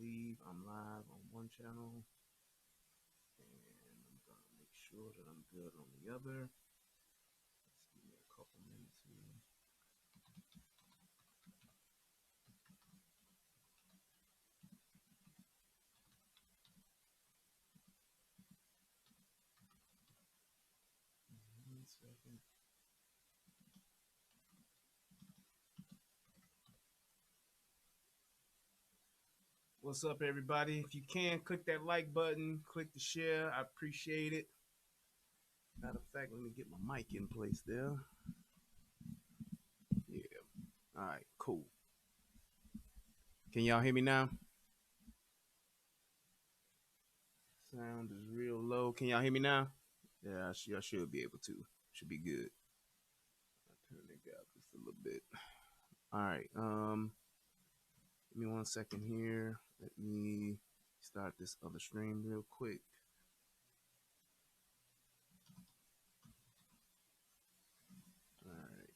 believe I'm live on one channel, and I'm gonna make sure that I'm good on the other. Let's give me a couple minutes here. One second. What's up, everybody? If you can, click that like button, click the share. I appreciate it. Matter of fact, let me get my mic in place there. Yeah. All right, cool. Can y'all hear me now? Sound is real low. Can y'all hear me now? Yeah, I should be able to. Should be good. I'll turn it down just a little bit. All right. Give me one second here. Let me start this other stream real quick. All right.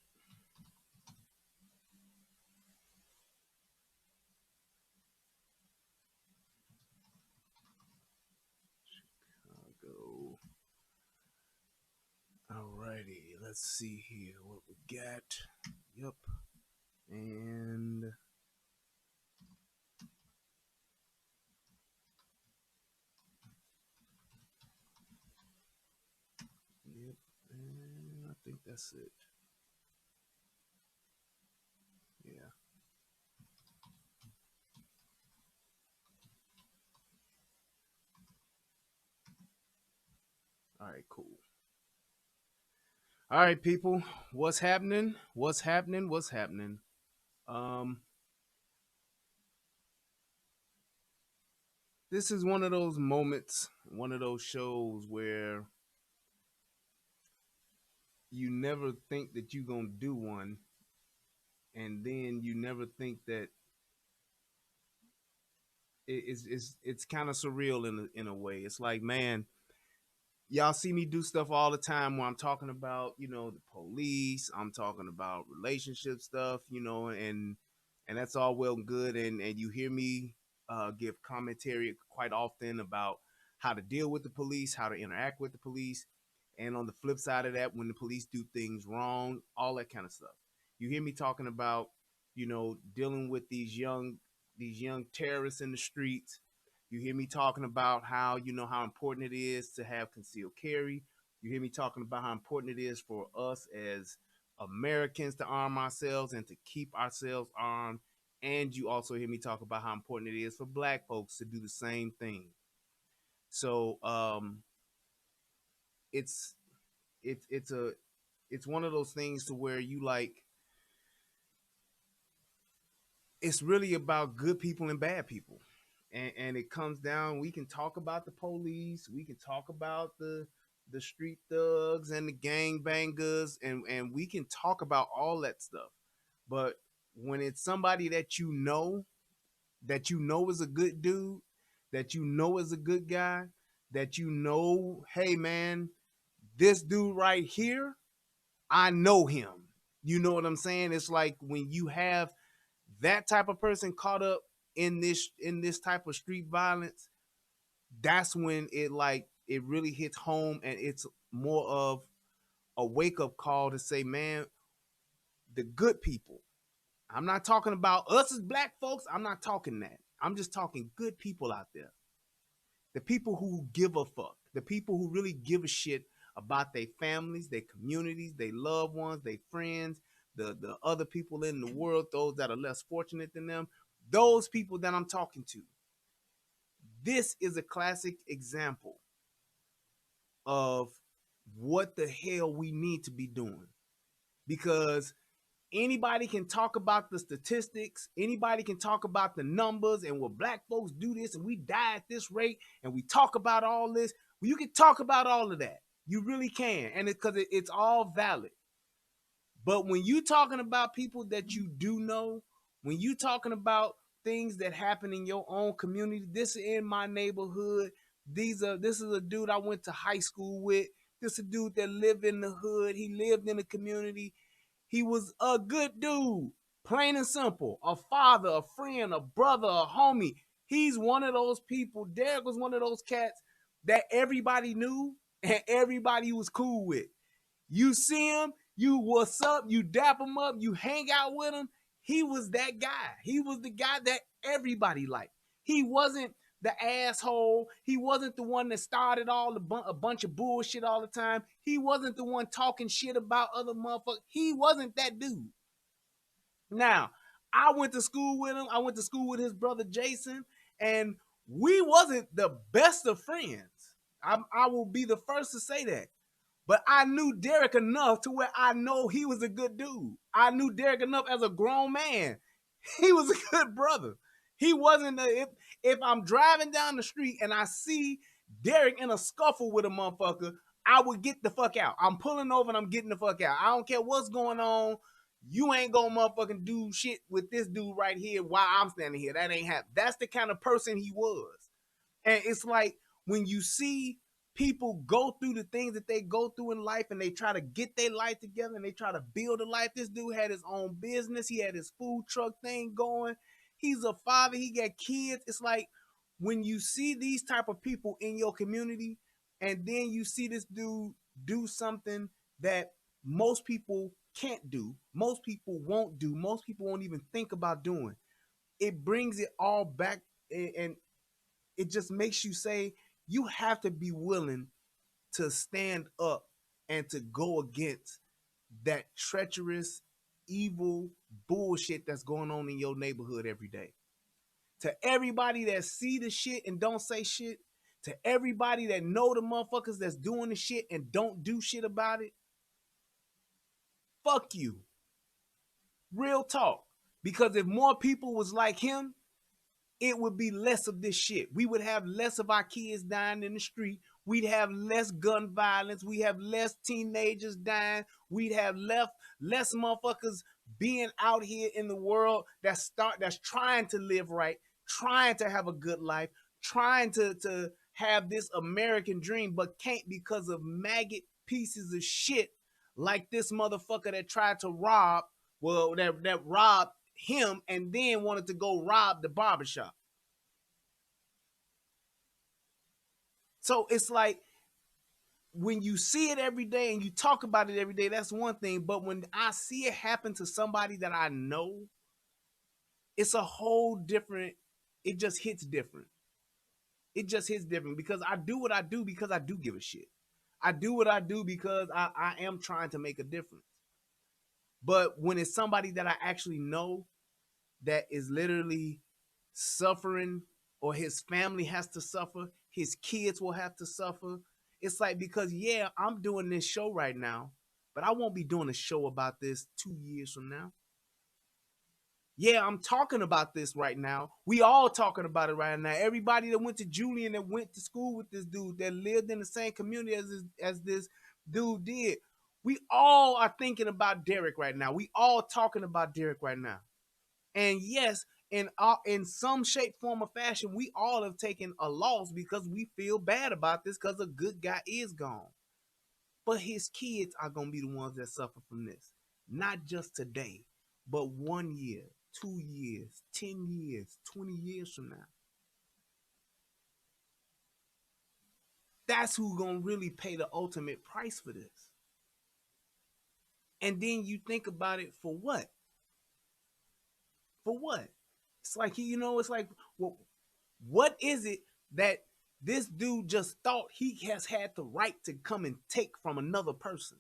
Chicago. Alrighty, let's see here what we got. Yep. And yep. And I think that's it. Yeah. All right, cool. All right, people. What's happening? What's happening? What's happening? This is one of those moments, one of those shows where you never think that you're gonna do one, and then you never think that it's kind of surreal in a way. It's like, man, y'all see me do stuff all the time where I'm talking about, the police, I'm talking about relationship stuff, and that's all well and good, and you hear me give commentary quite often about how to deal with the police, how to interact with the police, and on the flip side of that, when the police do things wrong, all that kind of stuff. You hear me talking about, dealing with these young terrorists in the streets. You hear me talking about how important it is to have concealed carry. You hear me talking about how important it is for us as Americans to arm ourselves and to keep ourselves armed. And you also hear me talk about how important it is for black folks to do the same thing. So it's it's one of those things to where you like it's really about good people and bad people. And it comes down, we can talk about the police, we can talk about the street thugs and the gang bangers, and we can talk about all that stuff. But when it's somebody that you know is a good dude, that you know is a good guy, that hey man, this dude right here, I know him. You know what I'm saying? It's like when you have that type of person caught up in this type of street violence, that's when it really hits home, and it's more of a wake-up call to say, man, the good people. I'm not talking about us as black folks. I'm not talking that. I'm just talking good people out there. The people who give a fuck. The people who really give a shit about their families, their communities, their loved ones, their friends, the other people in the world, those that are less fortunate than them. Those people that I'm talking to. This is a classic example of what the hell we need to be doing. Because anybody can talk about the statistics, anybody can talk about the numbers and what black folks do this and we die at this rate and we talk about all this. Well, you can talk about all of that. You really can. And because it's all valid. But when you talking about people that you do know, when you talking about things that happen in your own community, this is in my neighborhood. This is a dude I went to high school with. This is a dude that lived in the hood. He lived in the community. He was a good dude, plain and simple. A father, a friend, a brother, a homie. He's one of those people. Derrick was one of those cats that everybody knew and everybody was cool with. You see him, you what's up, you dap him up, you hang out with him. He was that guy. He was the guy that everybody liked. He wasn't the asshole. He wasn't the one that started a bunch of bullshit all the time. He wasn't the one talking shit about other motherfuckers. He wasn't that dude. Now, I went to school with him. I went to school with his brother Jason, and we wasn't the best of friends. I will be the first to say that. But I knew Derrick enough to where I know he was a good dude. I knew Derrick enough as a grown man. He was a good brother. He wasn't if I'm driving down the street and I see Derrick in a scuffle with a motherfucker, I would get the fuck out. I'm pulling over and I'm getting the fuck out. I don't care what's going on. You ain't gonna motherfucking do shit with this dude right here while I'm standing here. That ain't happening. That's the kind of person he was. And it's like when you see people go through the things that they go through in life and they try to get their life together and they try to build a life. This dude had his own business. He had his food truck thing going. He's a father. He got kids. It's like when you see these type of people in your community and then you see this dude do something that most people can't do, most people won't do, most people won't even think about doing. It brings it all back and it just makes you say you have to be willing to stand up and to go against that treacherous, evil bullshit that's going on in your neighborhood every day. To everybody that see the shit and don't say shit, to everybody that know the motherfuckers that's doing the shit and don't do shit about it, fuck you. Real talk. Because if more people was like him, it would be less of this shit. We would have less of our kids dying in the street. We'd have less gun violence. We have less teenagers dying. We'd have less motherfuckers being out here in the world that's trying to live right, trying to have a good life, trying to have this American dream, but can't because of maggot pieces of shit like this motherfucker that tried to rob, well, that robbed him and then wanted to go rob the barbershop. So it's like when you see it every day and you talk about it every day, that's one thing. But when I see it happen to somebody that I know, it's a whole different, it just hits different. It just hits different because I do what I do because I do give a shit. I do what I do because I am trying to make a difference. But when it's somebody that I actually know that is literally suffering or his family has to suffer, his kids will have to suffer. It's like, because yeah, I'm doing this show right now, but I won't be doing a show about this 2 years from now. Yeah, I'm talking about this right now. We all talking about it right now. Everybody that went to Julian, that went to school with this dude, that lived in the same community as this dude did. We all are thinking about Derrick right now. We all talking about Derrick right now. And yes, in some shape, form, or fashion, we all have taken a loss because we feel bad about this because a good guy is gone. But his kids are going to be the ones that suffer from this. Not just today, but 1 year, 2 years, 10 years, 20 years from now. That's who's going to really pay the ultimate price for this. And then you think about it, for what? For what? It's like, it's like, well, what is it that this dude just thought he has had the right to come and take from another person?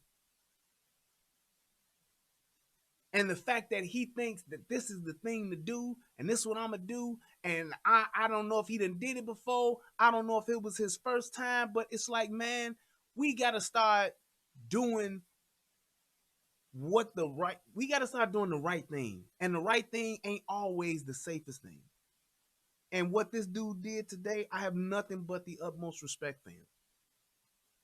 And the fact that he thinks that this is the thing to do, and this is what I'm going to do, and I don't know if he done did it before. I don't know if it was his first time, but it's like, man, we got to start doing we got to start doing the right thing. And the right thing ain't always the safest thing. And what this dude did today, I have nothing but the utmost respect for him.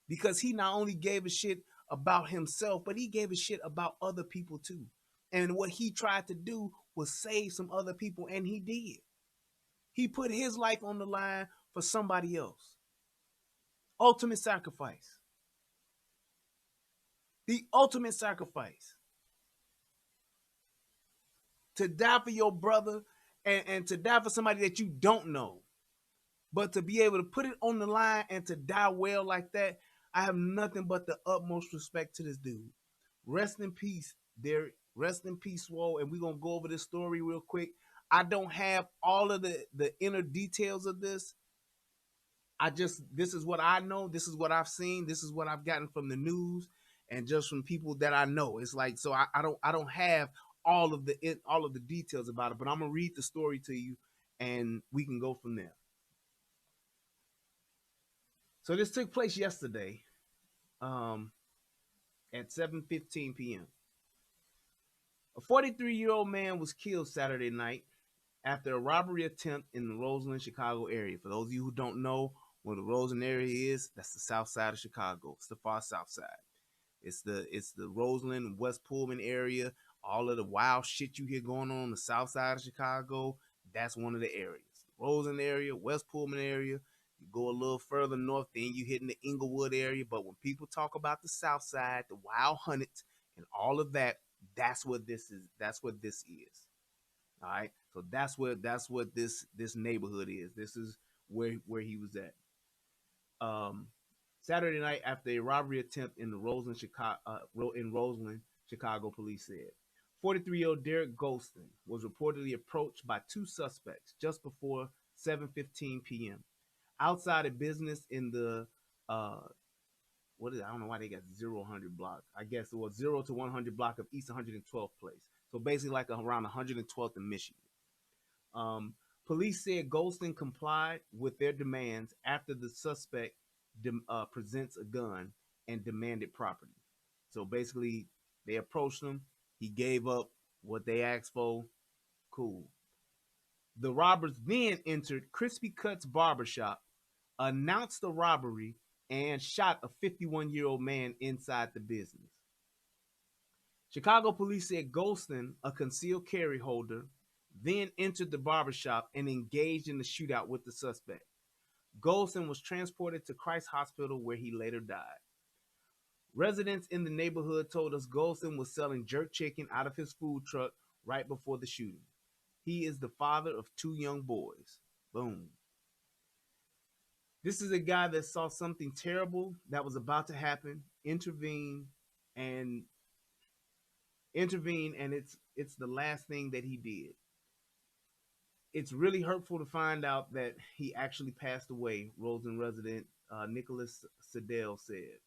Because he not only gave a shit about himself, but he gave a shit about other people too. And what he tried to do was save some other people, and he did. He put his life on the line for somebody else. Ultimate sacrifice. The ultimate sacrifice. To die for your brother and to die for somebody that you don't know. But to be able to put it on the line and to die well like that, I have nothing but the utmost respect to this dude. Rest in peace, Derrick. Rest in peace, Swole. And we're gonna go over this story real quick. I don't have all of the inner details of this. This is what I know, this is what I've seen, this is what I've gotten from the news and just from people that I know. It's like, so I don't have all of the details about it, but I'm gonna read the story to you and we can go from there. So this took place yesterday, um, at 7:15 p.m. A 43-year-old man was killed Saturday night after a robbery attempt in the Roseland, Chicago area. For those of you who don't know where the Roseland area is, that's the south side of Chicago. It's the far south side. It's the Roseland, West Pullman area. All of the wild shit you hear going on the south side of Chicago, that's one of the areas. The Roseland area, West Pullman area. You go a little further north, then you hit in the Inglewood area. But when people talk about the south side, the wild hunteds, and all of that, that's what this is. That's what this is. All right. So that's what this neighborhood is. This is where he was at. Um, Saturday night after a robbery attempt in the Roseland, Chicago, police said. 43-year-old Derrick Gholston was reportedly approached by two suspects just before 7:15 p.m. outside a business in the what is it? I don't know why they got 0-100 block. I guess it was 0 to 100 block of East 112th Place. So basically like around 112th in Michigan. Um, Police said Gholston complied with their demands after the suspect presents a gun and demanded property. So basically, they approached him. He gave up what they asked for. Cool. The robbers then entered Crispy Cuts barbershop, announced the robbery, and shot a 51-year-old man inside the business. Chicago police said Gholston, a concealed carry holder, then entered the barbershop and engaged in the shootout with the suspect. Gholston was transported to Christ Hospital where he later died. Residents in the neighborhood told us Gholston was selling jerk chicken out of his food truck right before the shooting. He is the father of two young boys. Boom. This is a guy that saw something terrible that was about to happen, and it's the last thing that he did. It's really hurtful to find out that he actually passed away, Roseland resident Nicholas Siddell said.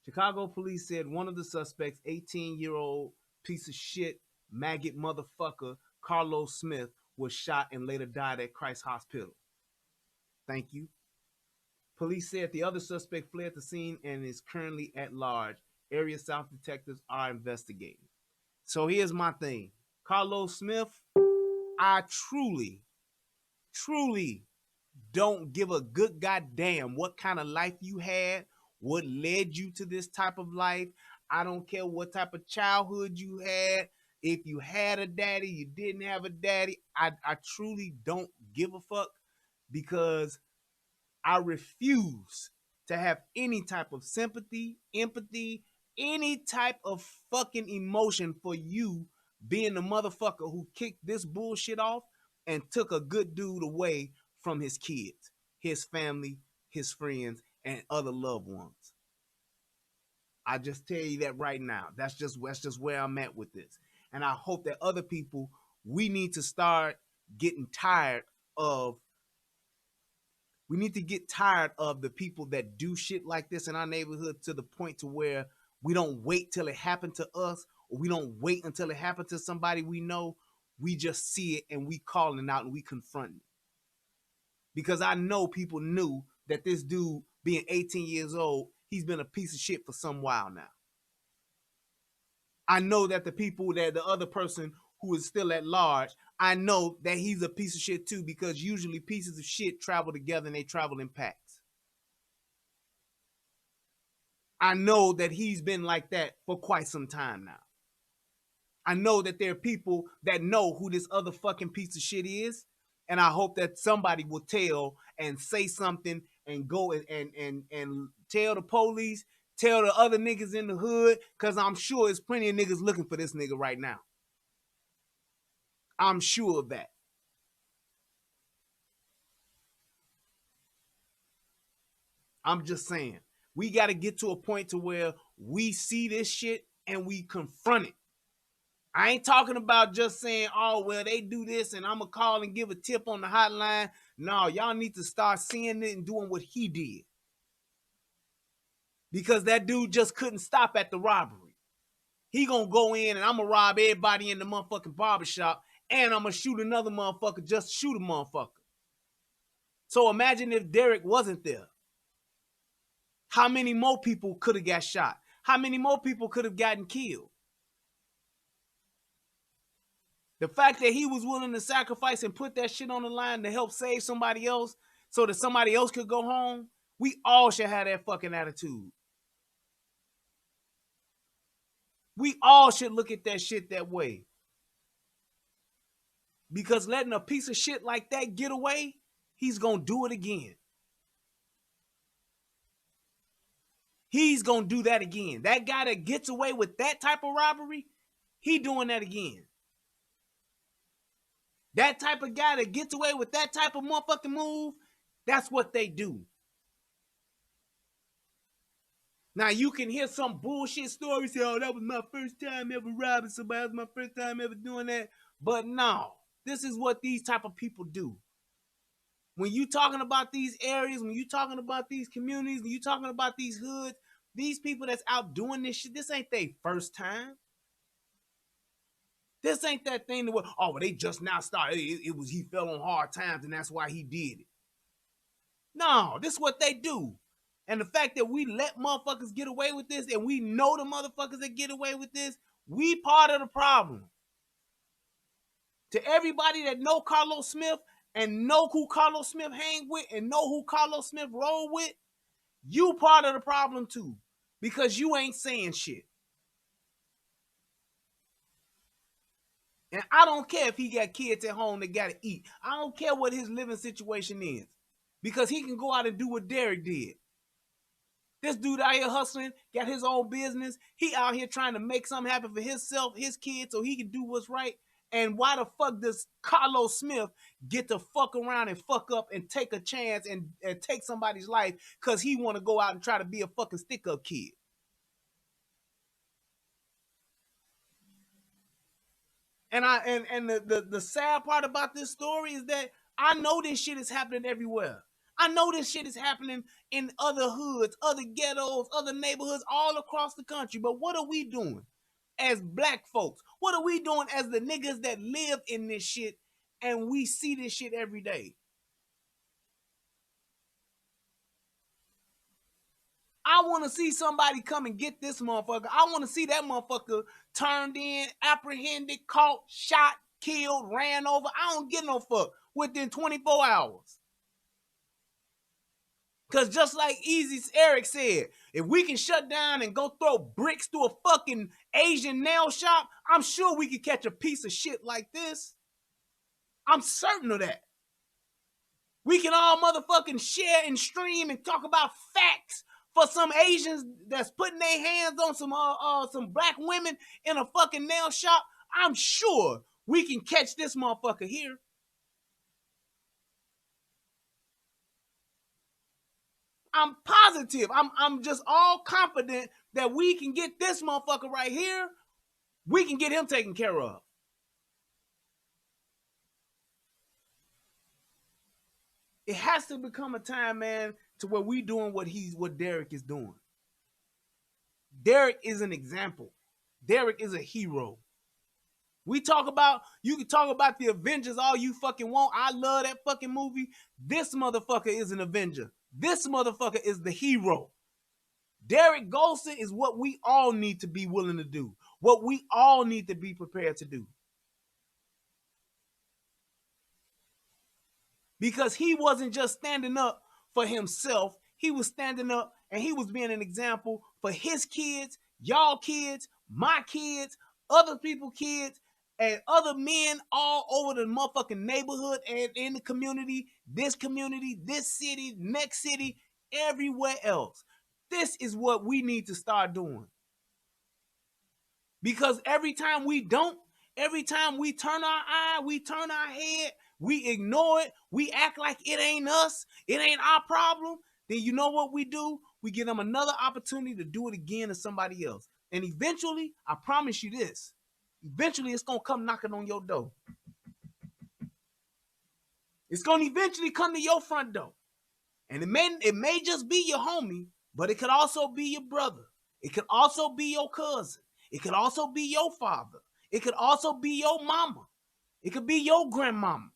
Chicago police said one of the suspects, 18-year-old piece of shit, maggot motherfucker, Carlos Smith, was shot and later died at Christ Hospital. Thank you. Police said the other suspect fled the scene and is currently at large. Area South detectives are investigating. So here's my thing. Carlos Smith, I truly don't give a good goddamn what kind of life you had, what led you to this type of life. I don't care what type of childhood you had. If you had a daddy, you didn't have a daddy. I truly don't give a fuck because I refuse to have any type of sympathy, empathy, any type of fucking emotion for you being the motherfucker who kicked this bullshit off and took a good dude away from his kids, his family, his friends, and other loved ones. I just tell you that right now. That's just where I'm at with this. And I hope that other people, we need to start getting tired of we need to get tired of the people that do shit like this in our neighborhood to the point to where we don't wait till it happened to us, or we don't wait until it happened to somebody we know. We just see it and we calling out and we confronting it. Because I know people knew that this dude being 18 years old, he's been a piece of shit for some while now. I know that the other person who is still at large, I know that he's a piece of shit too, because usually pieces of shit travel together and they travel in packs. I know that he's been like that for quite some time now. I know that there are people that know who this other fucking piece of shit is, and I hope that somebody will tell and say something and go and tell the police, tell the other niggas in the hood, because I'm sure there's plenty of niggas looking for this nigga right now. I'm sure of that. I'm just saying. We got to get to a point to where we see this shit and we confront it. I ain't talking about just saying, oh, well, they do this and I'm going to call and give a tip on the hotline. No, y'all need to start seeing it and doing what he did. Because that dude just couldn't stop at the robbery. He going to go in and I'm going to rob everybody in the motherfucking barbershop and I'm going to shoot another motherfucker just to shoot a motherfucker. So imagine if Derrick wasn't there. How many more people could have got shot? How many more people could have gotten killed? The fact that he was willing to sacrifice and put that shit on the line to help save somebody else so that somebody else could go home, we all should have that fucking attitude. We all should look at that shit that way. Because letting a piece of shit like that get away, he's going to do it again. He's going to do that again. That guy that gets away with that type of robbery, he doing that again. That type of guy that gets away with that type of motherfucking move, that's what they do. Now, you can hear some bullshit story, say, oh, that was my first time ever robbing somebody. That was my first time ever doing that. But no, this is what these type of people do. When you talking about these areas, when you talking about these communities, when you talking about these hoods, these people that's out doing this shit, this ain't their first time. This ain't that thing that, oh, they just now started. It was he fell on hard times and that's why he did it. No, this is what they do. And the fact that we let motherfuckers get away with this and we know the motherfuckers that get away with this, we part of the problem. To everybody that know Carlos Smith and know who Carlos Smith hang with and know who Carlos Smith roll with, you part of the problem too. Because you ain't saying shit. And I don't care if he got kids at home that got to eat. I don't care what his living situation is. Because he can go out and do what Derrick did. This dude out here hustling, got his own business. He out here trying to make something happen for himself, his kids, so he can do what's right. And why the fuck does Carlos Smith get to fuck around and fuck up and take a chance and take somebody's life because he want to go out and try to be a fucking stick-up kid? And the sad part about this story is that I know this shit is happening everywhere. I know this shit is happening in other hoods, other ghettos, other neighborhoods all across the country. But what are we doing as black folks? What are we doing as the niggas that live in this shit and we see this shit every day? I want to see somebody come and get this motherfucker. I want to see that motherfucker turned in, apprehended, caught, shot, killed, ran over. I don't give no fuck within 24 hours. Because just like Easy Eric said, if we can shut down and go throw bricks through a fucking Asian nail shop, I'm sure we could catch a piece of shit like this. I'm certain of that. We can all motherfucking share and stream and talk about facts for some Asians that's putting their hands on some black women in a fucking nail shop. I'm sure we can catch this motherfucker here. I'm positive. I'm just all confident that we can get this motherfucker right here. We can get him taken care of. It has to become a time, man, to where we doing what Derrick is doing. Derrick is an example. Derrick is a hero. You can talk about the Avengers all you fucking want. I love that fucking movie. This motherfucker is an Avenger. This motherfucker is the hero. Derrick Gholston is what we all need to be willing to do. What we all need to be prepared to do. Because he wasn't just standing up for himself. He was standing up and he was being an example for his kids, y'all kids, my kids, other people's kids, and other men all over the motherfucking neighborhood and in the community, this city, next city, everywhere else. This is what we need to start doing. Because every time we turn our eye, we turn our head, we ignore it, we act like it ain't us, it ain't our problem, then you know what we do? We give them another opportunity to do it again to somebody else. And eventually, I promise you this, eventually it's going to come knocking on your door. It's going to eventually come to your front door. And it may just be your homie, but it could also be your brother. It could also be your cousin. It could also be your father. It could also be your mama. It could be your grandmama.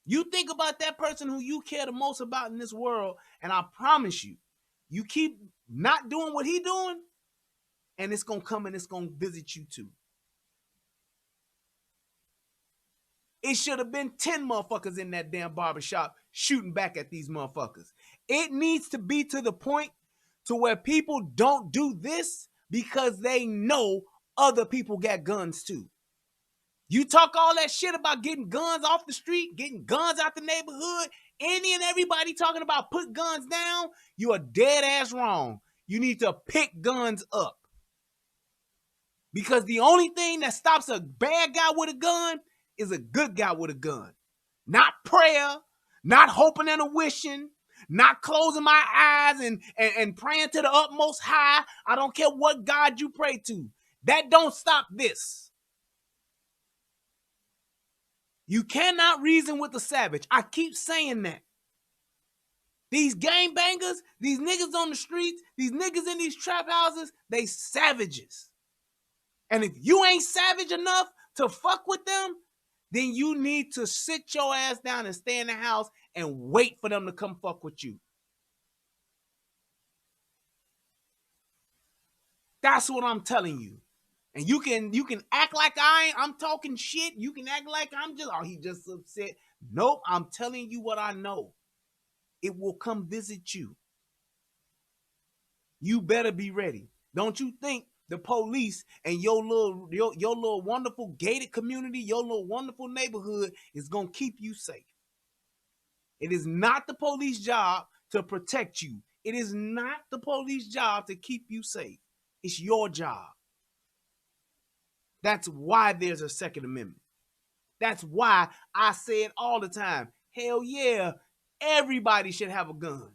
You think about that person who you care the most about in this world, and I promise you, you keep not doing what he doing, and it's going to come and it's going to visit you too. It should have been 10 motherfuckers in that damn barbershop shooting back at these motherfuckers. It needs to be to the point to where people don't do this because they know other people got guns too. You talk all that shit about getting guns off the street, getting guns out the neighborhood, any and everybody talking about put guns down, you are dead ass wrong. You need to pick guns up. Because the only thing that stops a bad guy with a gun is a good guy with a gun. Not prayer, not hoping and a wishing, not closing my eyes and praying to the utmost high. I don't care what God you pray to. That don't stop this. You cannot reason with the savage. I keep saying that. These gangbangers, these niggas on the streets, these niggas in these trap houses, they savages. And if you ain't savage enough to fuck with them, then you need to sit your ass down and stay in the house and wait for them to come fuck with you. That's what I'm telling you. And you can act like I'm talking shit. You can act like he just upset. Nope, I'm telling you what I know. It will come visit you. You better be ready. Don't you think the police and your little wonderful gated community, your little wonderful neighborhood is going to keep you safe? It is not the police job to protect you. It is not the police job to keep you safe. It's your job. That's why there's a Second Amendment. That's why I say it all the time. Hell yeah, everybody should have a gun.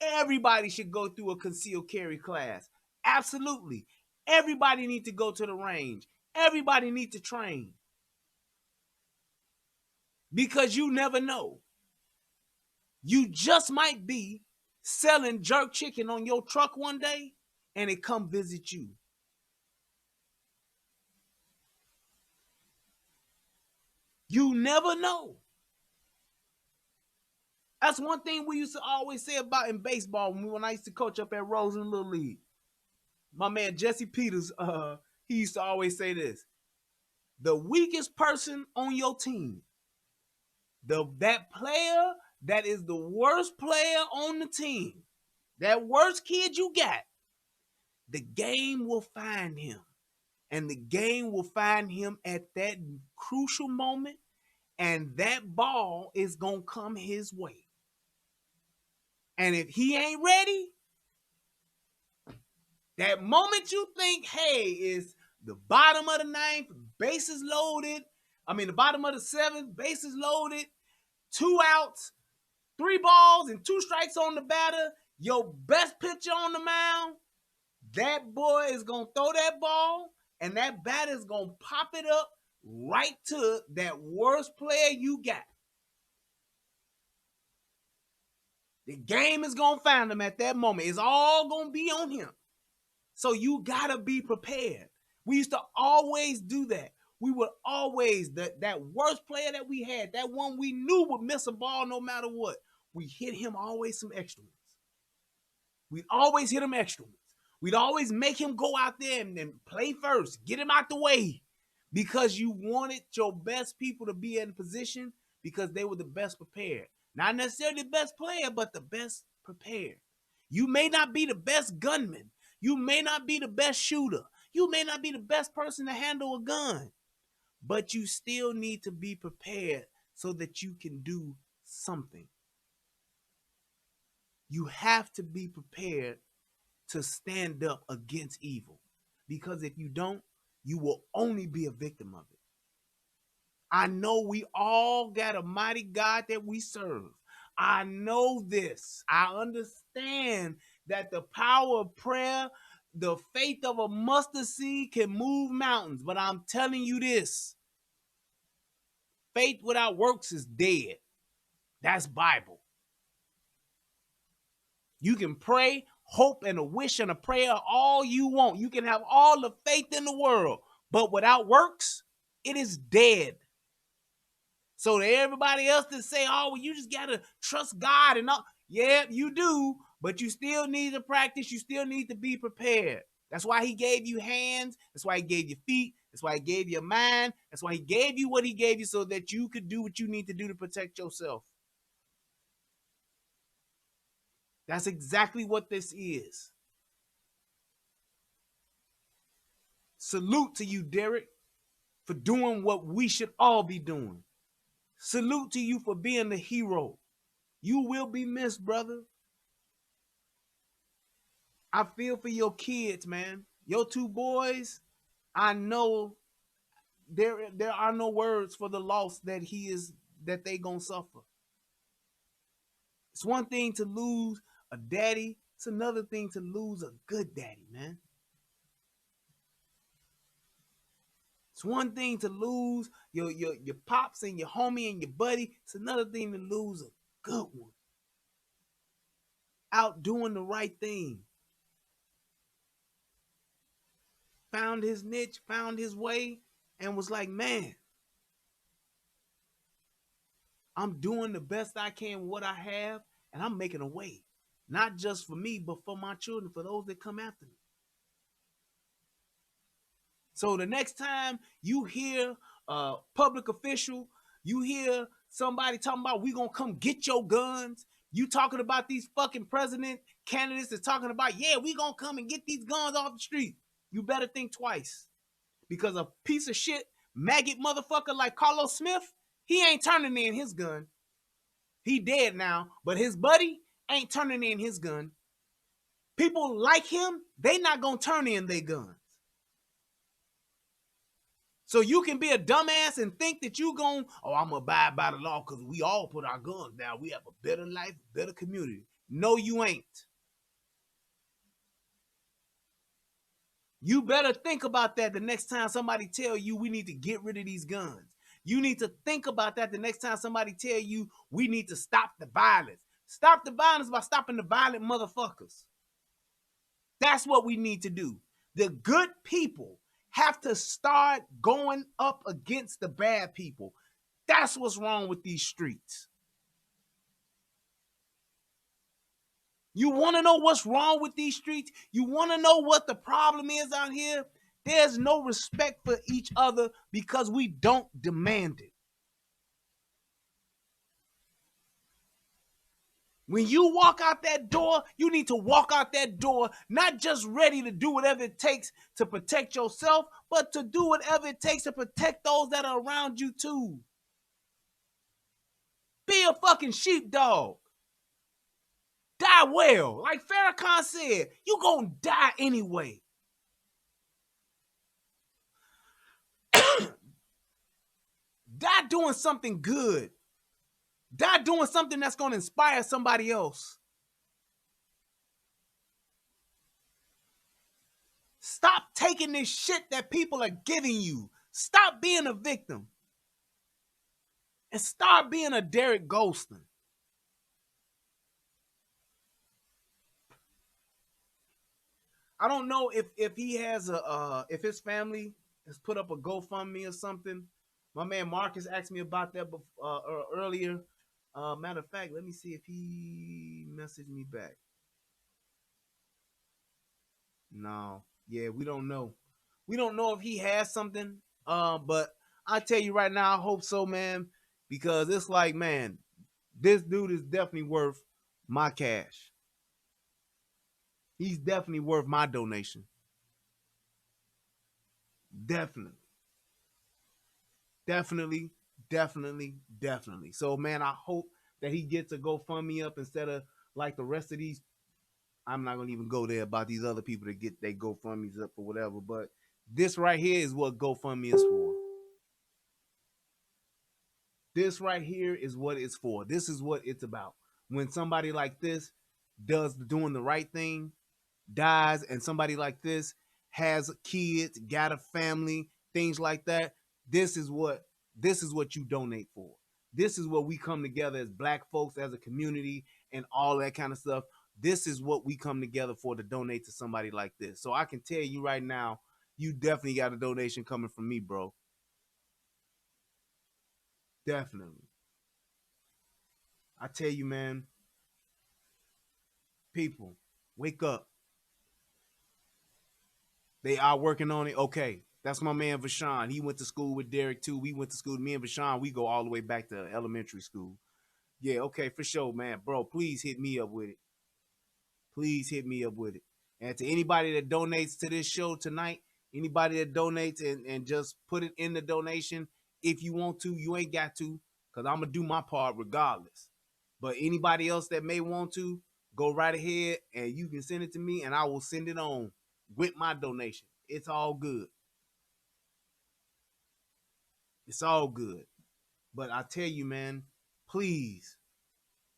Everybody should go through a concealed carry class. Absolutely. Everybody needs to go to the range. Everybody needs to train. Because you never know. You just might be selling jerk chicken on your truck one day and it come visit you. You never know. That's one thing we used to always say about in baseball when I used to coach up at Roseland Little League. My man Jesse Peters, he used to always say this. The weakest person on your team, that player that is the worst player on the team, that worst kid you got, the game will find him. And the game will find him at that crucial moment, and that ball is going to come his way. And if he ain't ready, that moment you think, hey, is the bottom of the ninth, bases loaded. The bottom of the seventh, bases loaded, 2 outs, 3 balls, and 2 strikes on the batter. Your best pitcher on the mound, that boy is going to throw that ball, and that batter is going to pop it up right to that worst player you got. The game is going to find him at that moment. It's all going to be on him. So you got to be prepared. We used to always do that. We would always, that worst player that we had, that one we knew would miss a ball no matter what, we hit him always some extra ones. We'd always hit him extra ones. We'd always make him go out there and play first, get him out the way, because you wanted your best people to be in position because they were the best prepared. Not necessarily the best player, but the best prepared. You may not be the best gunman. You may not be the best shooter. You may not be the best person to handle a gun, but you still need to be prepared so that you can do something. You have to be prepared to stand up against evil, because if you don't, you will only be a victim of it. I know we all got a mighty God that we serve. I know this. I understand that the power of prayer, the faith of a mustard seed can move mountains. But I'm telling you this, faith without works is dead. That's Bible. You can pray, hope, and a wish and a prayer all you want. You can have all the faith in the world, but without works, it is dead. So to everybody else that say, oh, well, you just got to trust God and all. Yeah, you do, but you still need to practice. You still need to be prepared. That's why he gave you hands. That's why he gave you feet. That's why he gave you a mind. That's why he gave you what he gave you so that you could do what you need to do to protect yourself. That's exactly what this is. Salute to you, Derrick, for doing what we should all be doing. Salute to you for being the hero. You will be missed, brother. I feel for your kids, man. Your two boys, I know there are no words for the loss that they gonna suffer. It's one thing to lose a daddy, it's another thing to lose a good daddy, man. It's one thing to lose your pops and your homie and your buddy. It's another thing to lose a good one. Out doing the right thing. Found his niche, found his way, and was like, man, I'm doing the best I can with what I have, and I'm making a way. Not just for me, but for my children, for those that come after me. So the next time you hear a public official, you hear somebody talking about we gonna come get your guns, you talking about these fucking president candidates that's talking about, yeah, we gonna come and get these guns off the street. You better think twice. Because a piece of shit maggot motherfucker like Carlos Smith, he ain't turning in his gun. He dead now, but his buddy ain't turning in his gun. People like him, they not gonna turn in their guns. So you can be a dumbass and think that you gon', oh, I'm gonna abide by the law because we all put our guns down. We have a better life, better community. No, you ain't. You better think about that the next time somebody tell you we need to get rid of these guns. You need to think about that the next time somebody tell you we need to stop the violence. Stop the violence by stopping the violent motherfuckers. That's what we need to do. The good people have to start going up against the bad people. That's what's wrong with these streets. You want to know what's wrong with these streets? You want to know what the problem is out here? There's no respect for each other because we don't demand it. When you walk out that door, you need to walk out that door not just ready to do whatever it takes to protect yourself, but to do whatever it takes to protect those that are around you too. Be a fucking sheepdog. Die well. Like Farrakhan said, you gonna die anyway. Die doing something good. Die doing something that's gonna inspire somebody else. Stop taking this shit that people are giving you. Stop being a victim. And start being a Derrick Gholston. I don't know if he has if his family has put up a GoFundMe or something. My man Marcus asked me about that earlier. Matter of fact, let me see if he messaged me back. No, yeah, we don't know. We don't know if he has something. But I tell you right now, I hope so, man, because it's like, man, this dude is definitely worth my cash. He's definitely worth my donation. Definitely. Definitely, definitely. So, man, I hope that he gets a GoFundMe up instead of like the rest of these. I'm not gonna even go there about these other people that get their GoFundMe's up or whatever. But this right here is what GoFundMe is for. This right here is what it's for. This is what it's about. when somebody like this does doing the right thing, dies, and somebody like this has kids, got a family, things like that. This is what you donate for. This is what we come together as black folks, as a community, and all that kind of stuff. This is what we come together for, to donate to somebody like this. So I can tell you right now, you definitely got a donation coming from me, bro. Definitely. I tell you, man, people, wake up. They are working on it. Okay. That's my man Vashawn. He went to school with Derrick too. We went to school. Me and Vashawn, we go all the way back to elementary school. Yeah, okay, for sure, man. Bro, please hit me up with it. Please hit me up with it. And to anybody that donates to this show tonight, anybody that donates and just put it in the donation, if you want to, you ain't got to, because I'm going to do my part regardless. But anybody else that may want to, go right ahead and you can send it to me and I will send it on with my donation. It's all good. It's all good. But I tell you, man, please,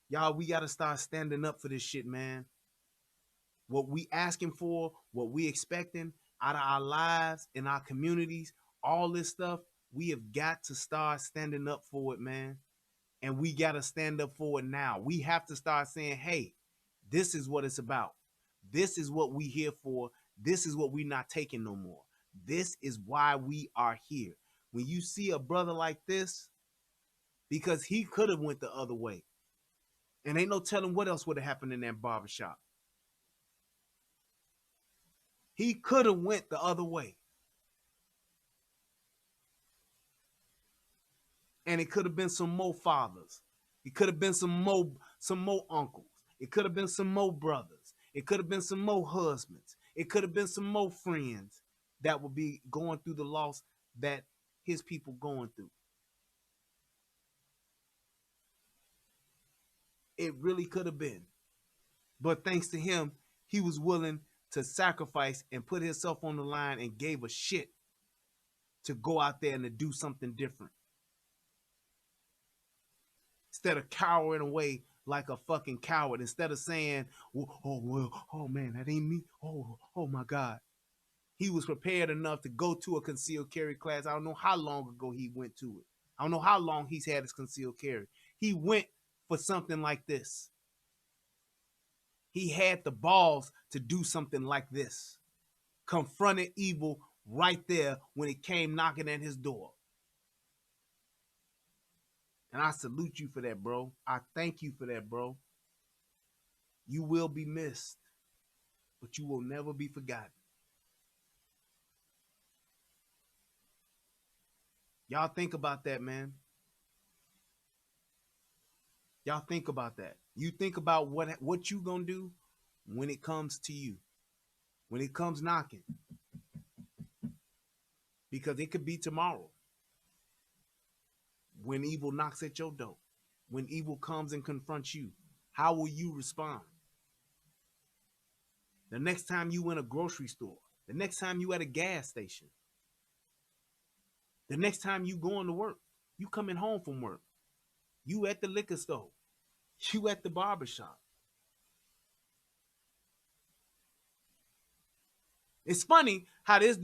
y'all, we got to start standing up for this shit, man. What we asking for, what we expecting out of our lives and our communities, all this stuff, we have got to start standing up for it, man. And we got to stand up for it now. We have to start saying, hey, this is what it's about. This is what we here for. This is what we not taking no more. This is why we are here. When you see a brother like this, because he could have went the other way. And ain't no telling what else would have happened in that barbershop. He could have went the other way. And it could have been some more fathers. It could have been some more uncles. It could have been some more brothers. It could have been some more husbands. It could have been some more friends that would be going through the loss that his people going through. It really could have been. But thanks to him, he was willing to sacrifice and put himself on the line and gave a shit to go out there and to do something different. Instead of cowering away like a fucking coward, instead of saying, oh, well, oh man, that ain't me. Oh my God. He was prepared enough to go to a concealed carry class. I don't know how long ago he went to it. I don't know how long he's had his concealed carry. He went for something like this. He had the balls to do something like this. Confronted evil right there when it came knocking at his door. And I salute you for that, bro. I thank you for that, bro. You will be missed, but you will never be forgotten. Y'all think about that, man. Y'all think about that. You think about what you gonna do when it comes to you, when it comes knocking, because it could be tomorrow. When evil knocks at your door, when evil comes and confronts you, how will you respond? The next time you in a grocery store, the next time you at a gas station, the next time you going to work, you coming home from work, you at the liquor store, you at the barbershop. It's funny how these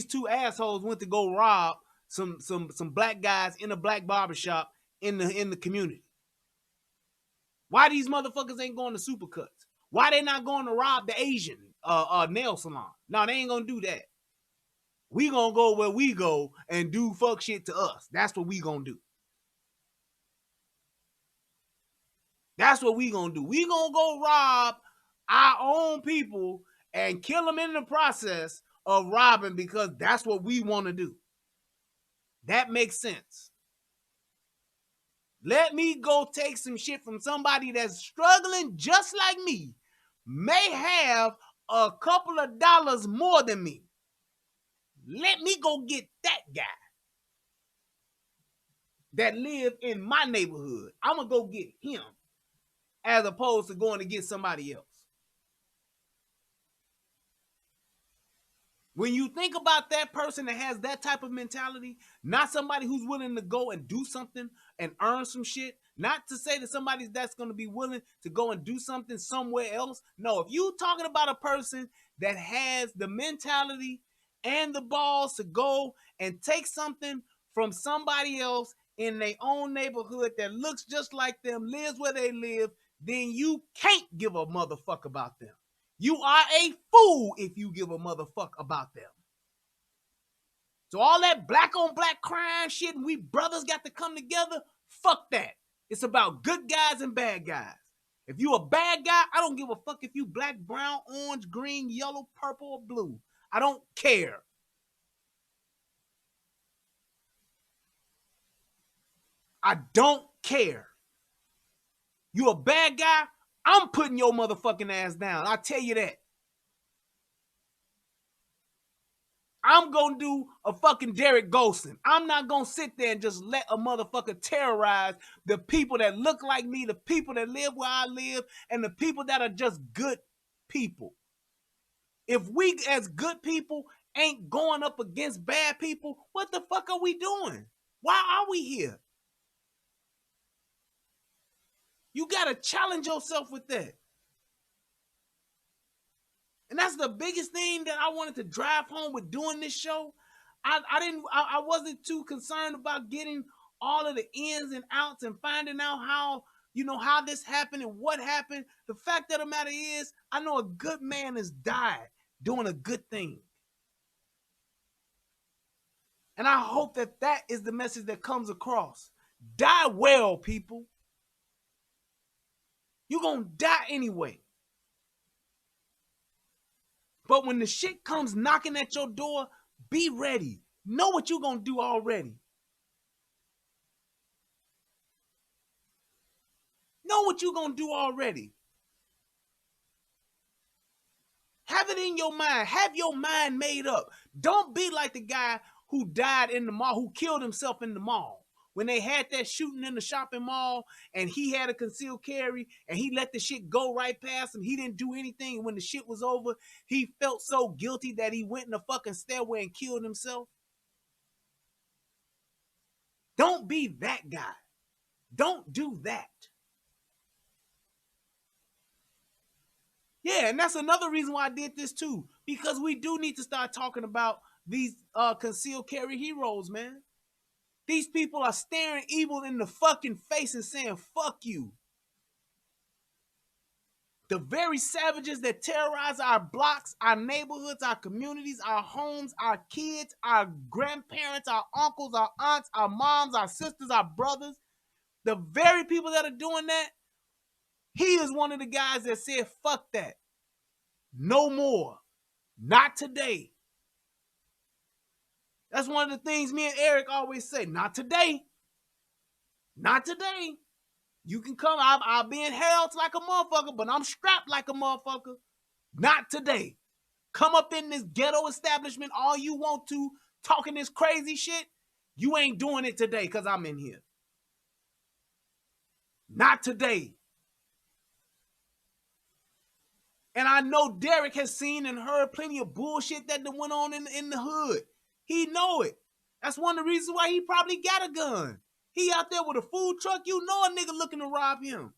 two assholes went to go rob some black guys in a black barbershop in the community. Why these motherfuckers ain't going to Supercuts? Why they not going to rob the Asian nail salon? No, they ain't gonna do that. We gonna go where we go and do fuck shit to us. That's what we gonna do. That's what we gonna do. We gonna go rob our own people and kill them in the process of robbing, because that's what we want to do. That makes sense. Let me go take some shit from somebody that's struggling just like me, may have a couple of dollars more than me. Let me go get that guy that live in my neighborhood. I'm gonna go get him as opposed to going to get somebody else. When you think about that person that has that type of mentality, not somebody who's willing to go and do something and earn some shit, Not to say that somebody that's going to be willing to go and do something somewhere else. No, if you talking about a person that has the mentality and the balls to go and take something from somebody else in their own neighborhood that looks just like them, lives where they live, then you can't give a motherfucker about them. You are a fool if you give a motherfucker about them. So all that black on black crime shit and we brothers got to come together, fuck that. It's about good guys and bad guys. If you a bad guy, I don't give a fuck if you black, brown, orange, green, yellow, purple, or blue. I don't care. I don't care. You a bad guy, I'm putting your motherfucking ass down. I tell you that. I'm going to do a fucking Derrick Gholston. I'm not going to sit there and just let a motherfucker terrorize the people that look like me, the people that live where I live, and the people that are just good people. If we as good people ain't going up against bad people, what the fuck are we doing? Why are we here? You got to challenge yourself with that. And that's the biggest thing that I wanted to drive home with doing this show. I wasn't too concerned about getting all of the ins and outs and finding out how this happened and what happened. The fact of the matter is, I know a good man has died doing a good thing. And I hope that that is the message that comes across. Die well, people. You're going to die anyway. But when the shit comes knocking at your door, be ready. Know what you're going to do already. Know what you're going to do already. Have it in your mind. Have your mind made up. Don't be like the guy who died in the mall, who killed himself in the mall. When they had that shooting in the shopping mall and he had a concealed carry and he let the shit go right past him. He didn't do anything. And when the shit was over, he felt so guilty that he went in the fucking stairway and killed himself. Don't be that guy. Don't do that. Yeah, and that's another reason why I did this too. Because we do need to start talking about these concealed carry heroes, man. These people are staring evil in the fucking face and saying, fuck you. The very savages that terrorize our blocks, our neighborhoods, our communities, our homes, our kids, our grandparents, our uncles, our aunts, our moms, our sisters, our brothers, the very people that are doing that, he is one of the guys that said, fuck that. No more. Not today. That's one of the things me and Eric always say. Not today. Not today. You can come. I'll be in heralds like a motherfucker, but I'm strapped like a motherfucker. Not today. Come up in this ghetto establishment all you want to, talking this crazy shit. You ain't doing it today because I'm in here. Not today. And I know Derrick has seen and heard plenty of bullshit that went on in the hood. He know it. That's one of the reasons why he probably got a gun. He out there with a food truck, you know a nigga looking to rob him.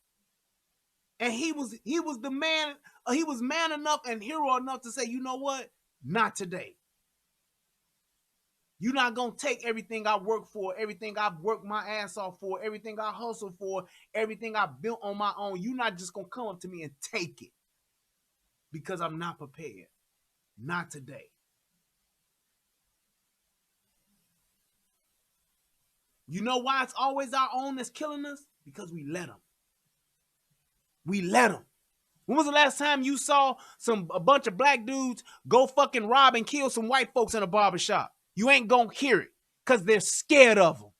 And he was the man, he was man enough and hero enough to say, you know what? Not today. You're not going to take everything I work for, everything I've worked my ass off for, everything I hustle for, everything I built on my own. You're not just going to come up to me and take it because I'm not prepared. Not today. You know why it's always our own that's killing us? Because we let them. We let them. When was the last time you saw a bunch of black dudes go fucking rob and kill some white folks in a barbershop? You ain't gonna hear it because they're scared of them.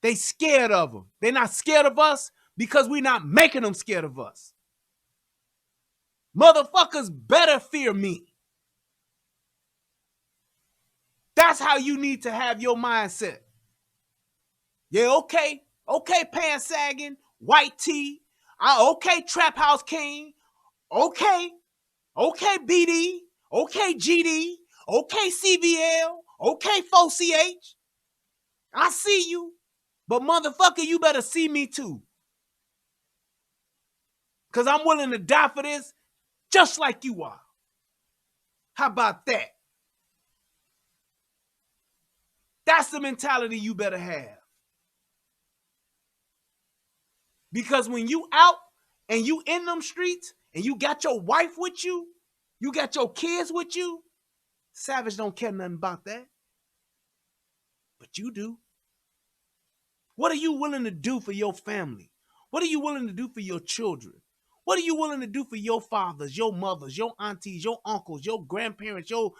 They scared of them. They're not scared of us because we're not making them scared of us. Motherfuckers better fear me. That's how you need to have your mindset. Yeah, okay. Okay, pants sagging, white tee. Okay, Trap House King. Okay. Okay, BD. Okay, GD. Okay, CBL. Okay, 4CH. I see you. But motherfucker, you better see me too. Because I'm willing to die for this just like you are. How about that? That's the mentality you better have. Because when you out and you in them streets and you got your wife with you, you got your kids with you, Savage don't care nothing about that. But you do. What are you willing to do for your family? What are you willing to do for your children? What are you willing to do for your fathers, your mothers, your aunties, your uncles, your grandparents, your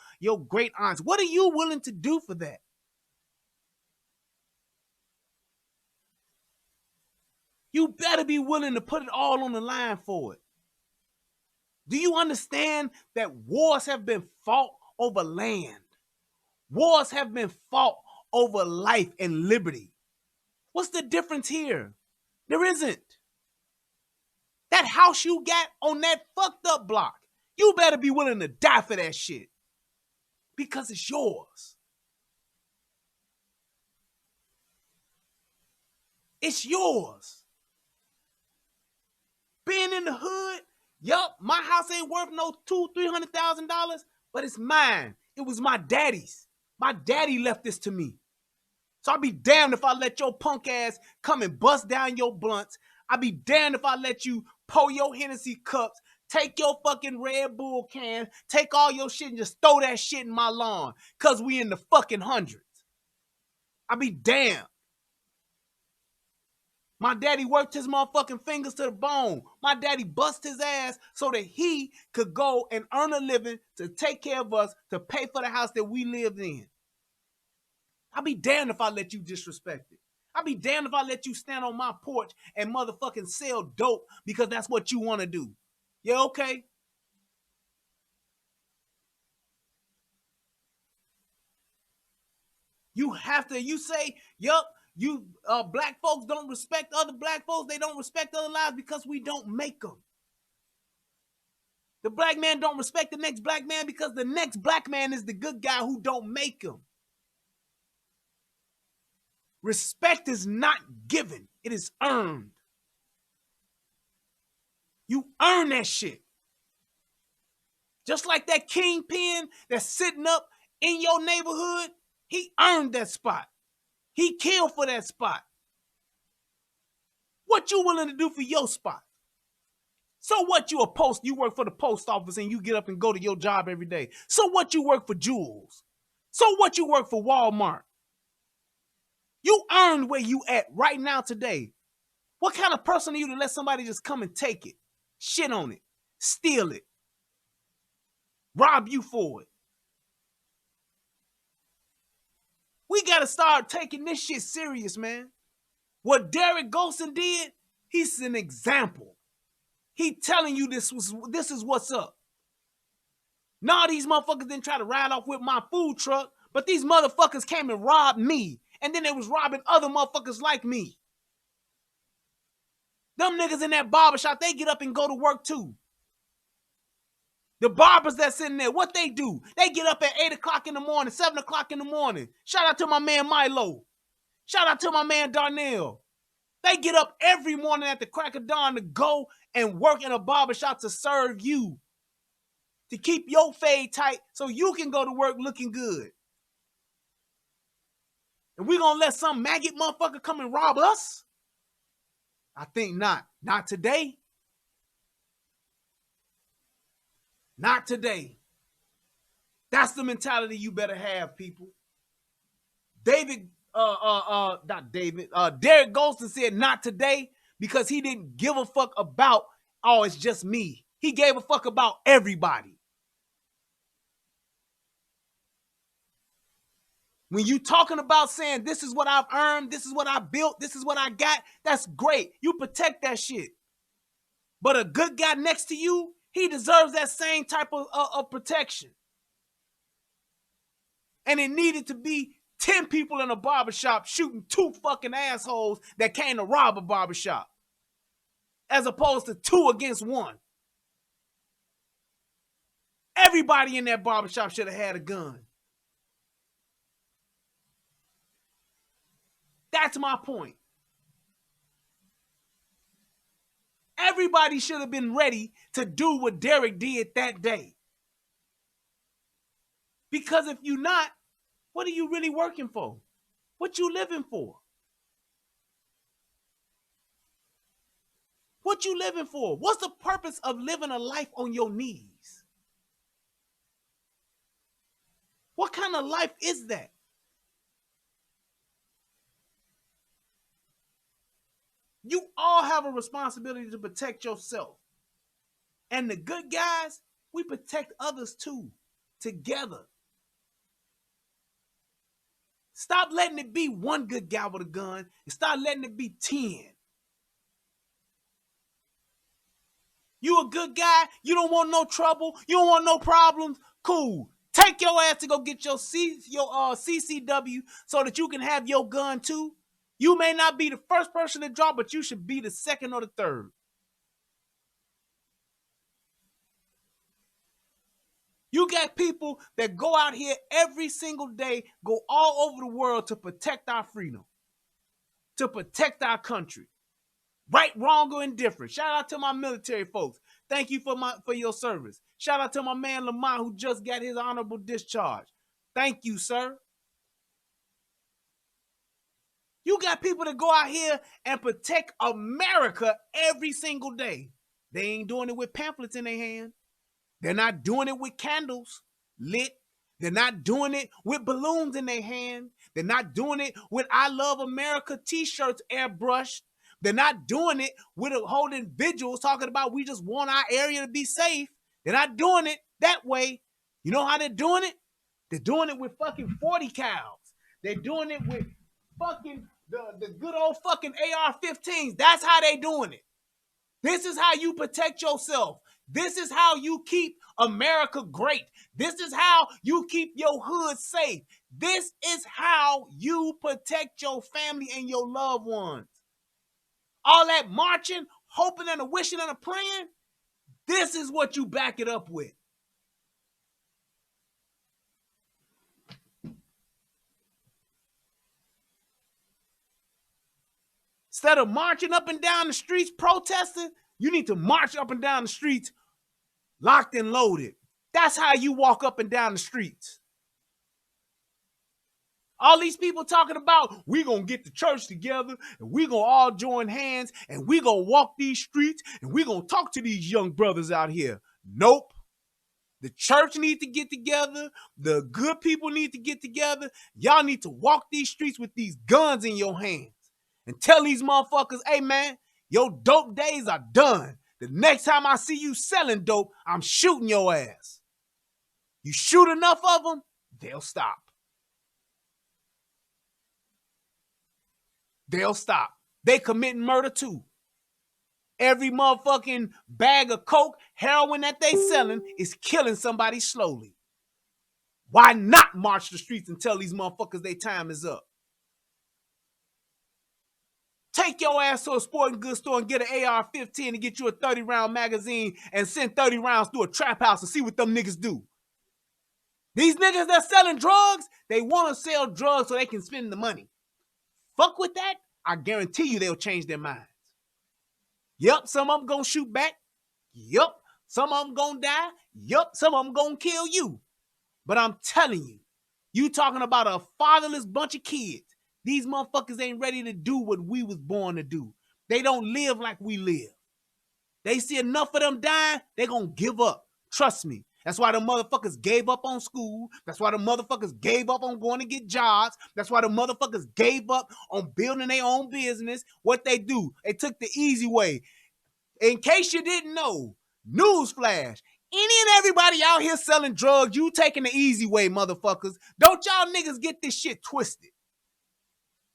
great aunts? What are you willing to do for that? You better be willing to put it all on the line for it. Do you understand that wars have been fought over land? Wars have been fought over life and liberty. What's the difference here? There isn't. That house you got on that fucked up block, you better be willing to die for that shit. Because it's yours. It's yours. Being in the hood, yup, my house ain't worth no $200,000-$300,000, but it's mine. It was my daddy's. My daddy left this to me. So I'll be damned if I let your punk ass come and bust down your blunts. I'll be damned if I let you pour your Hennessy cups, take your fucking Red Bull can, take all your shit and just throw that shit in my lawn. Cause we in the fucking hundreds. I'll be damned. My daddy worked his motherfucking fingers to the bone. My daddy bust his ass so that he could go and earn a living to take care of us, to pay for the house that we lived in. I'll be damned if I let you disrespect it. I'll be damned if I let you stand on my porch and motherfucking sell dope because that's what you want to do. Yeah, okay? You have to, you say, yup, you black folks don't respect other black folks. They don't respect other lives because we don't make them. The black man don't respect the next black man because the next black man is the good guy who don't make him. Respect is not given. It is earned. You earn that shit. Just like that kingpin that's sitting up in your neighborhood, he earned that spot. He killed for that spot. What you willing to do for your spot? So what, you work for the post office and you get up and go to your job every day. So what, you work for Jewels. So what, you work for Walmart. You earned where you at right now today. What kind of person are you to let somebody just come and take it, shit on it, steal it, rob you for it? We got to start taking this shit serious, man. What Derrick Gholston did, he's an example. He telling you this is what's up. Nah, these motherfuckers didn't try to ride off with my food truck, but these motherfuckers came and robbed me, and then they was robbing other motherfuckers like me. Them niggas in that barbershop, they get up and go to work too. The barbers that's sitting there, what they do? They get up at 8 o'clock in the morning, 7 o'clock in the morning. Shout out to my man Milo. Shout out to my man Darnell. They get up every morning at the crack of dawn to go and work in a barbershop to serve you. To keep your fade tight so you can go to work looking good. And we gonna let some maggot motherfucker come and rob us? I think not. Not today. Not today. That's the mentality you better have, people. Derrick Gholston said not today because he didn't give a fuck about, oh, it's just me. He gave a fuck about everybody. When you talking about saying this is what I've earned, this is what I built, this is what I got, that's great. You protect that shit. But a good guy next to you, he deserves that same type of protection. And it needed to be 10 people in a barbershop shooting 2 fucking assholes that came to rob a barbershop. As opposed to 2 against 1. Everybody in that barbershop should have had a gun. That's my point. Everybody should have been ready to do what Derrick did that day. Because if you're not, what are you really working for? What you living for? What you living for? What's the purpose of living a life on your knees? What kind of life is that? You all have a responsibility to protect yourself. And the good guys, we protect others too, together. Stop letting it be one good guy with a gun and start letting it be 10. You a good guy, you don't want no trouble, you don't want no problems, cool. Take your ass to go get your CCW so that you can have your gun too. You may not be the first person to draw, but you should be the second or the third. You got people that go out here every single day, go all over the world to protect our freedom, to protect our country. Right, wrong, or indifferent. Shout out to my military folks. Thank you for your service. Shout out to my man Lamont who just got his honorable discharge. Thank you, sir. You got people that go out here and protect America every single day. They ain't doing it with pamphlets in their hand. They're not doing it with candles lit. They're not doing it with balloons in their hand. They're not doing it with I Love America t-shirts airbrushed. They're not doing it with holding vigils talking about we just want our area to be safe. They're not doing it that way. You know how they're doing it? They're doing it with fucking 40 cals. They're doing it with fucking the good old fucking AR-15s. That's how they doing it. This is how you protect yourself. This is how you keep America great. This is how you keep your hood safe. This is how you protect your family and your loved ones. All that marching, hoping and a wishing and a praying, this is what you back it up with. Instead of marching up and down the streets protesting, you need to march up and down the streets locked and loaded. That's how you walk up and down the streets. All these people talking about we gonna get the church together and we gonna all join hands and we gonna walk these streets and we gonna talk to these young brothers out here. Nope. The church needs to get together. The good people need to get together. Y'all need to walk these streets with these guns in your hands and tell these motherfuckers, hey man, your dope days are done. The next time I see you selling dope, I'm shooting your ass. You shoot enough of them, they'll stop. They'll stop. They committing murder too. Every motherfucking bag of coke, heroin that they selling is killing somebody slowly. Why not march the streets and tell these motherfuckers their time is up? Take your ass to a sporting goods store and get an AR-15 and get you a 30-round magazine and send 30 rounds through a trap house and see what them niggas do. These niggas that selling drugs, they want to sell drugs so they can spend the money. Fuck with that, I guarantee you they'll change their minds. Yup, some of them gonna shoot back. Yup, some of them gonna die. Yup, some of them gonna kill you. But I'm telling you, you talking about a fatherless bunch of kids. These motherfuckers ain't ready to do what we was born to do. They don't live like we live. They see enough of them dying, they gonna give up. Trust me. That's why the motherfuckers gave up on school. That's why the motherfuckers gave up on going to get jobs. That's why the motherfuckers gave up on building their own business. What they do, they took the easy way. In case you didn't know, newsflash, any and everybody out here selling drugs, you taking the easy way, motherfuckers. Don't y'all niggas get this shit twisted.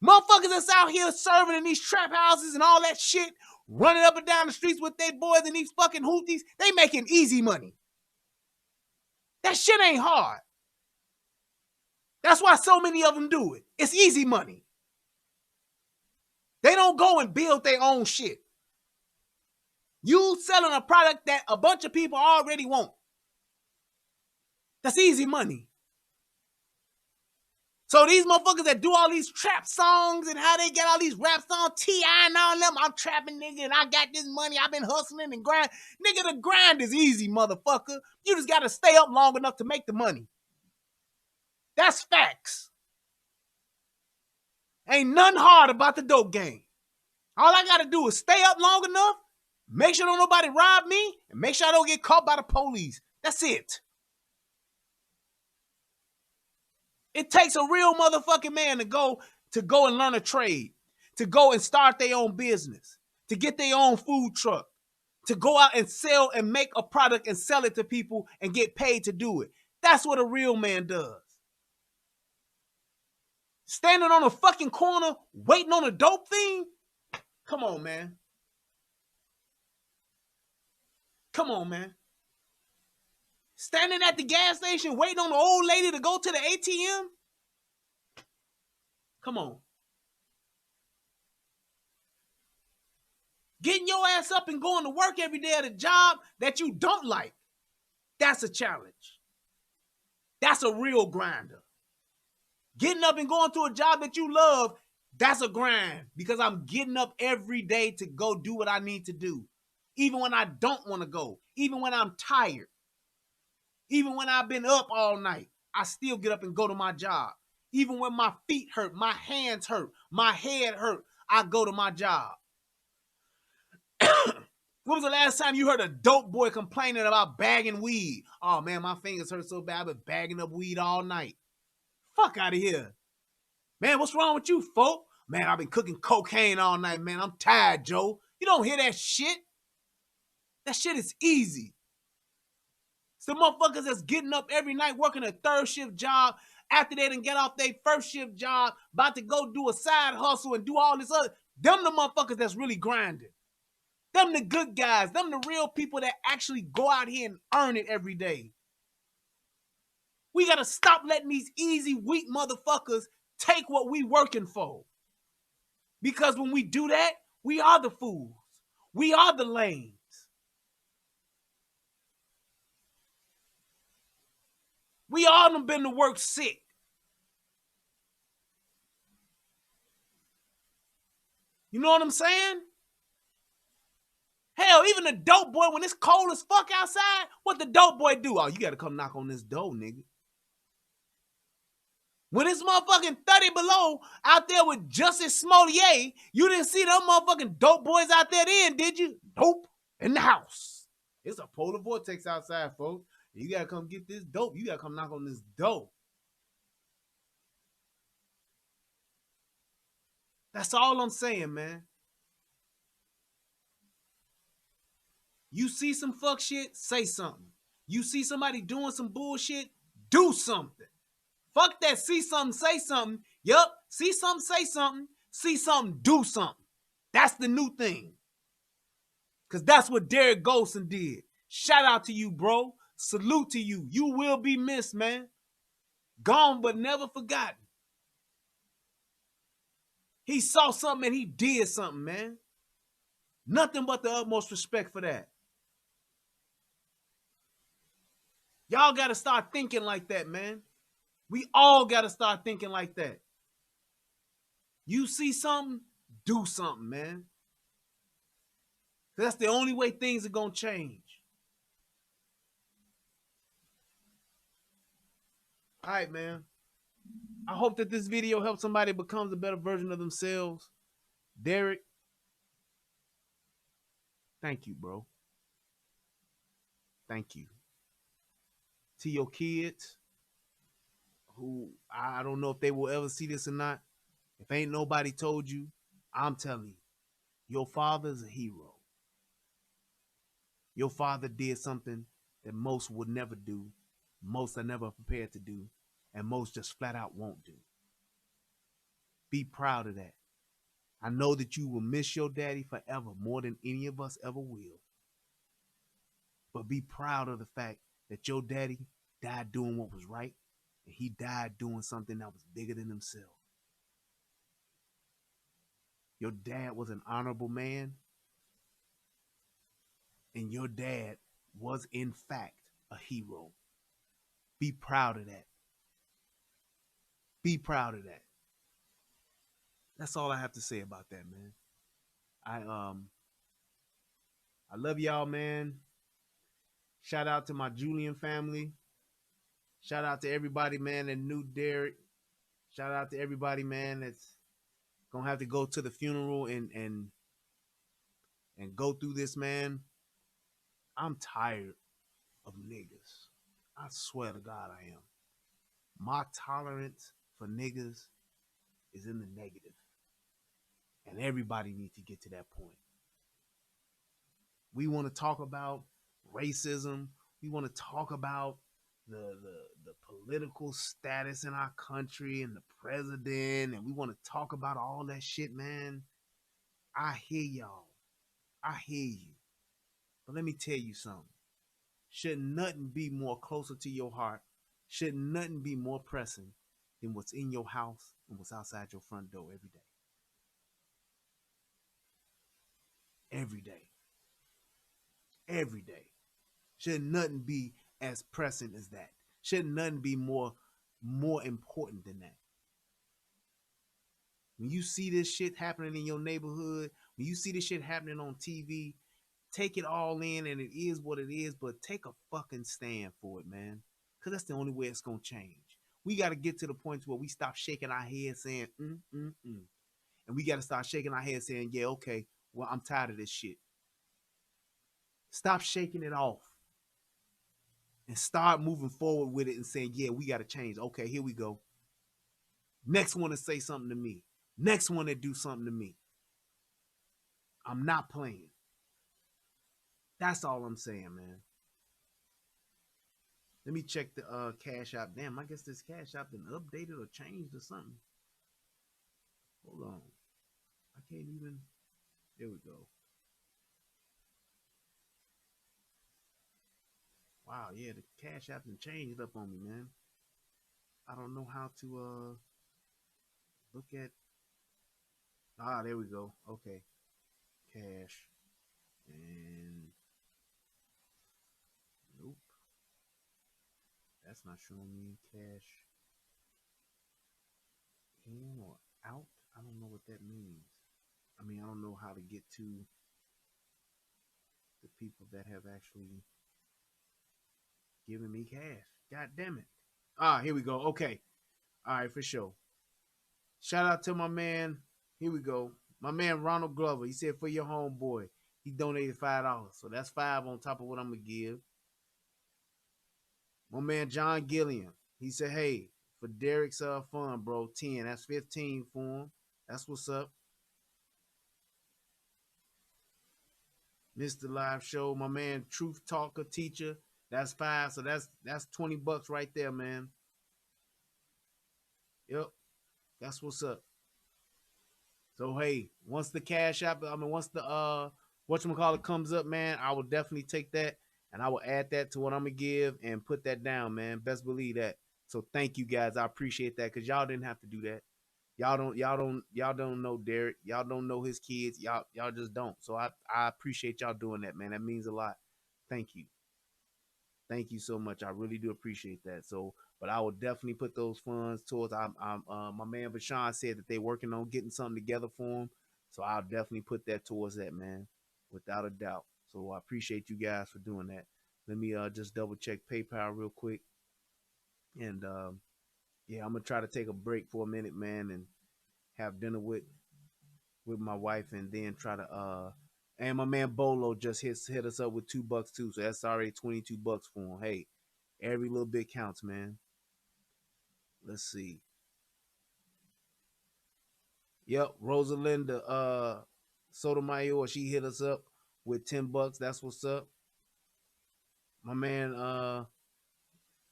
Motherfuckers that's out here serving in these trap houses and all that shit, running up and down the streets with their boys and these fucking hooties, they making easy money. That shit ain't hard. That's why so many of them do it. It's easy money. They don't go and build their own shit. You selling a product that a bunch of people already want. That's easy money. So these motherfuckers that do all these trap songs and how they get all these rap songs, T.I. and all them, I'm trapping, nigga, and I got this money, I've been hustling and grind. Nigga, the grind is easy, motherfucker. You just gotta stay up long enough to make the money. That's facts. Ain't nothing hard about the dope game. All I gotta do is stay up long enough, make sure don't nobody rob me, and make sure I don't get caught by the police. That's it. It takes a real motherfucking man to go and learn a trade, to go and start their own business, to get their own food truck, to go out and sell and make a product and sell it to people and get paid to do it. That's what a real man does. Standing on a fucking corner waiting on a dope thing? Come on, man. Come on, man. Standing at the gas station waiting on the old lady to go to the ATM? Come on. Getting your ass up and going to work every day at a job that you don't like. That's a challenge. That's a real grinder. Getting up and going to a job that you love, that's a grind. Because I'm getting up every day to go do what I need to do. Even when I don't want to go. Even when I'm tired. Even when I've been up all night. I still get up and go to my job. Even when my feet hurt, my hands hurt, my head hurt, I go to my job. When was the last time you heard a dope boy complaining about bagging weed? Oh, man, my fingers hurt so bad, I've been bagging up weed all night. Fuck out of here. Man, what's wrong with you, folk? Man, I've been cooking cocaine all night, man. I'm tired, Joe. You don't hear that shit? That shit is easy. It's the motherfuckers that's getting up every night working a third shift job after they done get off their first shift job, about to go do a side hustle and do all this other. Them the motherfuckers that's really grinding. Them the good guys. Them the real people that actually go out here and earn it every day. We got to stop letting these easy, weak motherfuckers take what we working for. Because when we do that, we are the fools. We are the lames. We all done been to work sick. You know what I'm saying? Hell, even the dope boy, when it's cold as fuck outside, what the dope boy do? Oh, you got to come knock on this door, nigga. When it's motherfucking 30 below out there with Justice Smollier, you didn't see them motherfucking dope boys out there then, did you? Dope in the house. It's a polar vortex outside, folks. You got to come get this dope. You got to come knock on this door. That's all I'm saying, man. You see some fuck shit, say something. You see somebody doing some bullshit, do something. Fuck that see something, say something. Yup, see something, say something. See something, do something. That's the new thing. Because that's what Derrick Gholston did. Shout out to you, bro. Salute to you. You will be missed, man. Gone but never forgotten. He saw something and he did something, man. Nothing but the utmost respect for that. Y'all got to start thinking like that, man. We all got to start thinking like that. You see something, do something, man. That's the only way things are going to change. All right, man. I hope that this video helps somebody become a better version of themselves. Derrick, thank you, bro. Thank you. To your kids, who I don't know if they will ever see this or not. If ain't nobody told you, I'm telling you, your father's a hero. Your father did something that most would never do, most are never prepared to do, and most just flat out won't do. Be proud of that. I know that you will miss your daddy forever, more than any of us ever will. But be proud of the fact that your daddy died doing what was right, and he died doing something that was bigger than himself. Your dad was an honorable man, and your dad was, in fact, a hero. Be proud of that. Be proud of that. That's all I have to say about that, man. I love y'all, man. Shout out to my Julian family. Shout out to everybody, man, that knew Derrick. Shout out to everybody, man, that's gonna have to go to the funeral and go through this, man. I'm tired of niggas. I swear to God I am. My tolerance for niggas is in the negative. And everybody needs to get to that point. We want to talk about racism. We want to talk about the political status in our country and the president, and we want to talk about all that shit, man. I hear y'all. I hear you. But let me tell you something. Should nothing be more closer to your heart? Should nothing be more pressing than what's in your house and what's outside your front door every day? Every day. Every day. Should nothing be as pressing as that? Should nothing be more important than that? When you see this shit happening in your neighborhood, when you see this shit happening on TV, take it all in, and it is what it is, but take a fucking stand for it, man. Because that's the only way it's going to change. We got to get to the point where we stop shaking our head saying, and we got to start shaking our head saying, yeah, okay, well, I'm tired of this shit. Stop shaking it off and start moving forward with it and saying, yeah, we got to change. Okay, here we go. Next one to say something to me. Next one to do something to me. I'm not playing. That's all I'm saying, man. Let me check the Cash App. Damn, I guess this Cash App been updated or changed or something. Hold on. I can't even. There we go. Wow, yeah, the Cash App been changed up on me, man. I don't know how to look at. Ah, there we go. Okay. Cash. And nope. That's not showing me cash in or out. I don't know what that means. I mean, I don't know how to get to the people that have actually given me cash. God damn it. Ah, here we go. Okay. All right, for sure. Shout out to my man. Here we go. My man Ronald Glover. He said for your homeboy. He donated $5. So that's $5 on top of what I'm gonna give. My man John Gilliam. He said, hey, for Derrick's fun, bro, 10. That's 15 for him. That's what's up. Mr. Live Show, my man Truth Talker Teacher. That's 5. So that's $20 right there, man. Yep. That's what's up. So hey, once the Cash App, once the whatchamacallit comes up, man, I will definitely take that and I will add that to what I'm gonna give and put that down, man. Best believe that. So thank you guys. I appreciate that because y'all didn't have to do that. Y'all don't know Derrick. Y'all don't know his kids. Y'all just don't. So I appreciate y'all doing that, man. That means a lot. Thank you. Thank you so much. I really do appreciate that. So, but I will definitely put those funds towards. I'm my man Bashan said that they're working on getting something together for him. So I'll definitely put that towards that, man, without a doubt. So I appreciate you guys for doing that. Let me just double check PayPal real quick, and yeah, I'm gonna try to take a break for a minute, man, and have dinner with my wife, and then try to and my man Bolo just hit us up with $2 too, so that's already $22 for him. Hey, every little bit counts, man. Let's see. Yep, Rosalinda Sotomayor, she hit us up with $10. That's what's up. My man,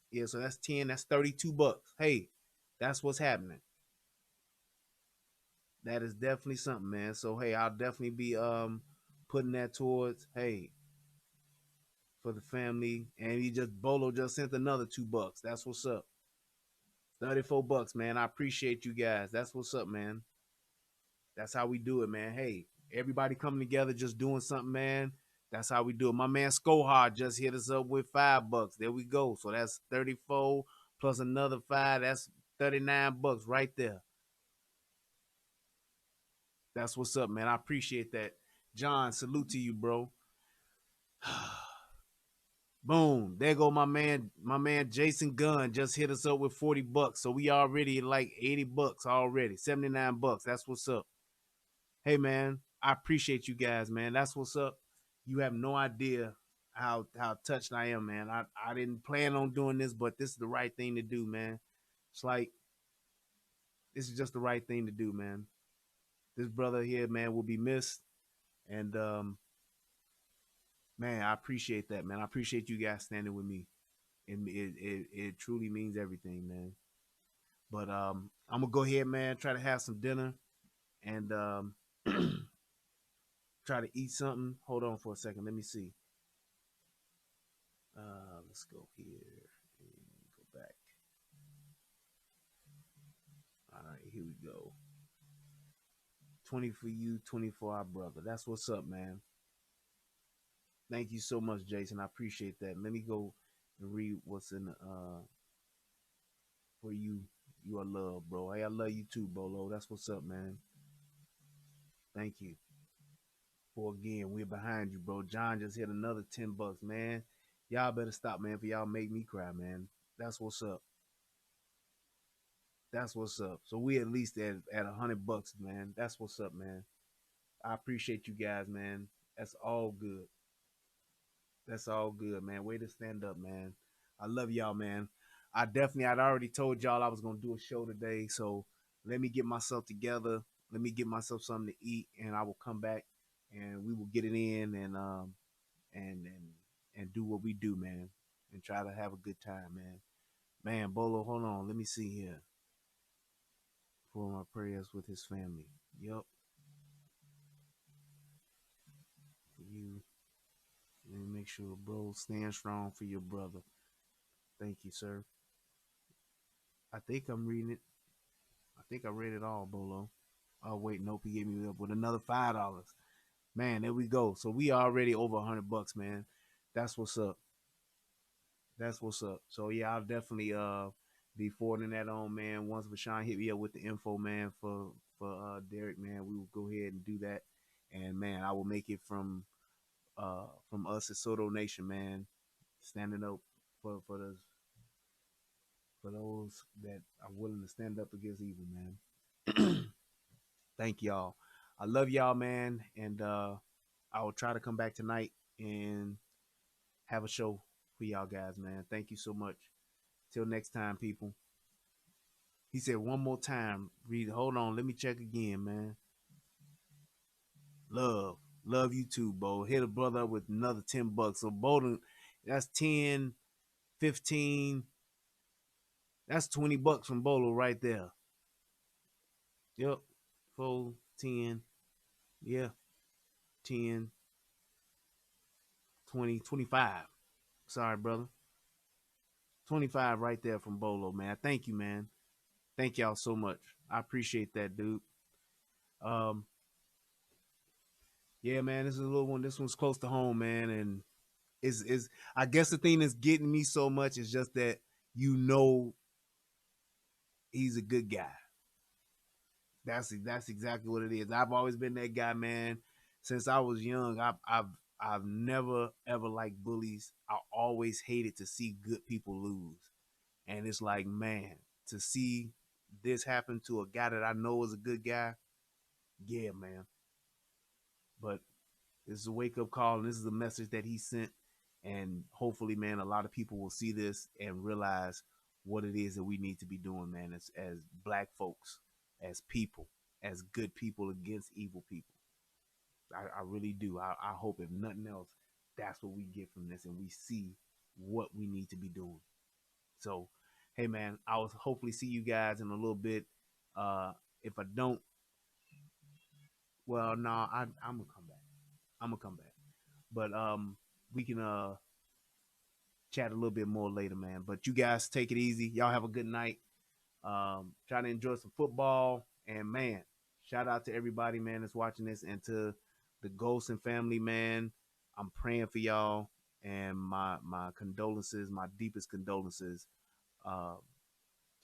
yeah, so that's 10, that's $32. Hey, that's what's happening. That is definitely something, man. So hey, I'll definitely be putting that towards for the family. And he just Bolo just sent another $2. That's what's up. $34, man. I appreciate you guys. That's what's up, man. That's how we do it, man. Hey, everybody coming together, just doing something, man. That's how we do it. My man Skohard just hit us up with $5. There we go. So that's 34 plus another 5. That's $39 right there. That's what's up, man. I appreciate that. John, salute to you, bro. Boom. There go my man Jason Gunn just hit us up with $40. So we already like $80 already. $79. That's what's up. Hey man, I appreciate you guys, man. That's what's up. You have no idea how touched I am, man. I didn't plan on doing this, but this is the right thing to do, man. It's like this is just the right thing to do, man. This brother here, man, will be missed. And man, I appreciate that, man. I appreciate you guys standing with me. It truly means everything, man. But I'm gonna go ahead, man. Try to have some dinner and try to eat something. Hold on for a second. Let me see. Let's go here and go back. All right, here we go. 20 for you, 20 for our brother. That's what's up, man. Thank you so much, Jason. I appreciate that. Let me go and read what's in for you. You are loved, bro. Hey, I love you too, Bolo. That's what's up, man. Thank you. For again, we're behind you, bro. John just hit another $10, man. Y'all better stop, man, for y'all make me cry, man. That's what's up. That's what's up. So we at least at $100, man. That's what's up, man. I appreciate you guys, man. That's all good. That's all good, man. Way to stand up, man. I love y'all, man. I'd already told y'all I was gonna do a show today, so let me get myself together. Let me get myself something to eat, and I will come back and we will get it in and and and do what we do, man, and try to have a good time, man. Man, Bolo, hold on. Let me see here. For my prayers with his family. Yup. For you. Let me make sure, bro, stand strong for your brother. Thank you, sir. I think I'm reading it. I think I read it all, Bolo. Oh wait, nope, he gave me up with another $5. Man, there we go. So we already over $100, man. That's what's up. That's what's up. So yeah, I'll definitely be forwarding that on, man. Once Vashawn hit me up with the info, man, for Derrick, man, we will go ahead and do that. And man, I will make it from us at Soto Nation, man, standing up for the for those that are willing to stand up against evil, man. Thank y'all. I love y'all, man, and I will try to come back tonight and have a show for y'all guys, man. Thank you so much. Till next time, people. He said one more time. Read. Hold on. Let me check again, man. Love. Love you too, Bo. Hit a brother up with another $10. So Bowden, that's 10, 15. That's $20 from Bolo right there. Yep. 4, 10. Yeah. 10, 20, 25. Sorry, brother. 25 right there from Bolo, man. Thank you, man. Thank y'all so much. I appreciate that, dude. Um, yeah, man, this is a little one. This one's close to home, man. And is I guess the thing that's getting me so much is just that you know he's a good guy. That's exactly what it is. I've always been that guy, man. Since I was young, I've never ever liked bullies. I always hated to see good people lose. And it's like, man, to see this happen to a guy that I know is a good guy, yeah, man. But this is a wake up call, and this is a message that he sent. And hopefully, man, a lot of people will see this and realize what it is that we need to be doing, man, as black folks, as people, as good people against evil people. I really do. I hope, if nothing else, that's what we get from this, and we see what we need to be doing. So, hey, man, I will hopefully see you guys in a little bit. If I don't, well, no, I'm gonna come back. I'm gonna come back. But we can chat a little bit more later, man. But you guys take it easy. Y'all have a good night. Try to enjoy some football. And man, shout out to everybody, man, that's watching this, and to the Gholston family, man. I'm praying for y'all, and my condolences, my deepest condolences, uh,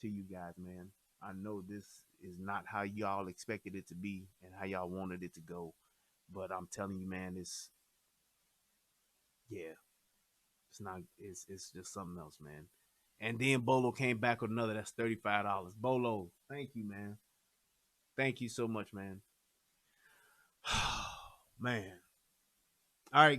to you guys, man. I know this is not how y'all expected it to be and how y'all wanted it to go, but I'm telling you, man, yeah, it's not. It's just something else, man. And then Bolo came back with another. That's $35. Bolo, thank you, man. Thank you so much, man. Man. All right.